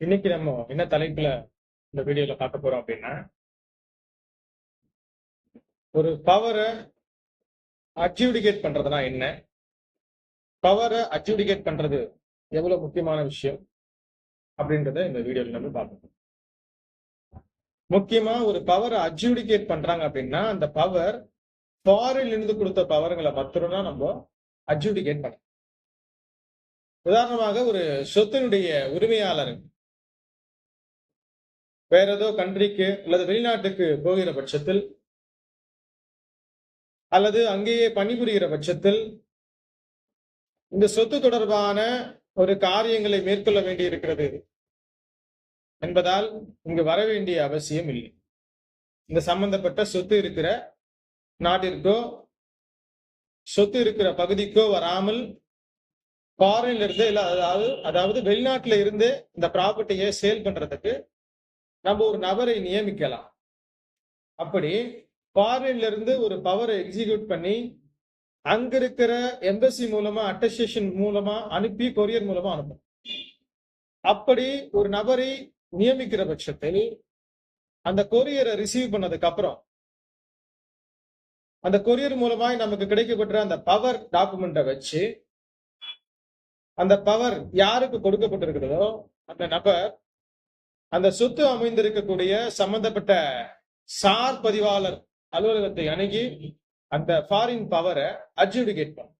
இன்னைக்கு நம்ம என்ன தலைப்புல இந்த வீடியோல பார்க்க போறோம் அப்படின்னா, ஒரு பவரை அட்ஜூடிகேட் பண்றதுனா என்ன, பவரை அட்ஜூடிகேட் பண்றது எவ்வளவு முக்கியமான விஷயம் அப்படின்றத இந்த வீடியோல நம்ம பார்ப்போம். முக்கியமா ஒரு பவரை அட்ஜூடிகேட் பண்றாங்க அப்படின்னா, அந்த பவர் ஃபாரின்ல இருந்து கொடுத்த பவர்களை மட்டும்தான் நம்ம அட்ஜூடிகேட் பண்ணணும். உதாரணமாக ஒரு சொத்தினுடைய உரிமையாளர் வேற ஏதோ கண்ட்ரிக்கு அல்லது வெளிநாட்டுக்கு போகிற பட்சத்தில் அல்லது அங்கேயே பணிபுரிகிற பட்சத்தில் இந்த சொத்து தொடர்பான ஒரு காரியங்களை மேற்கொள்ள வேண்டி இருக்கிறது என்பதால் இங்கு வர வேண்டிய அவசியம் இல்லை. இந்த சம்பந்தப்பட்ட சொத்து இருக்கிற நாட்டிற்கோ சொத்து இருக்கிற பகுதிக்கோ வராமல் ஃபாரின்ல இருந்து அதாவது வெளிநாட்டுல இருந்து இந்த ப்ராப்பர்ட்டியை சேல் பண்றதுக்கு நம்ம ஒரு நபரை நியமிக்கலாம். அப்படி ஃபாரின்ல இருந்து ஒரு பவரை எக்ஸிக்யூட் பண்ணி அங்க இருக்கிற எம்பசி மூலமா அட்டஸ்டேஷன் மூலமா அனுப்பி கொரியர் மூலமா அனுப்பும். அப்படி ஒரு நபரை நியமிக்கிற பட்சத்தில் அந்த கொரியரை ரிசீவ் பண்ணதுக்கு அப்புறம் அந்த கொரியர் மூலமாய் நமக்கு கிடைக்கப்பட்ட அந்த பவர் டாக்குமெண்ட்டை வச்சு அந்த பவர் யாருக்கு கொடுக்கப்பட்டிருக்கிறதோ அந்த நபர் அந்த சொத்து அமைந்திருக்கக்கூடிய சம்பந்தப்பட்ட சார் பதிவாளர் அலுவலகத்தை அணுகி அந்த ஃபாரின் பவரை அட்ஜூடிகேட் பண்ணும்.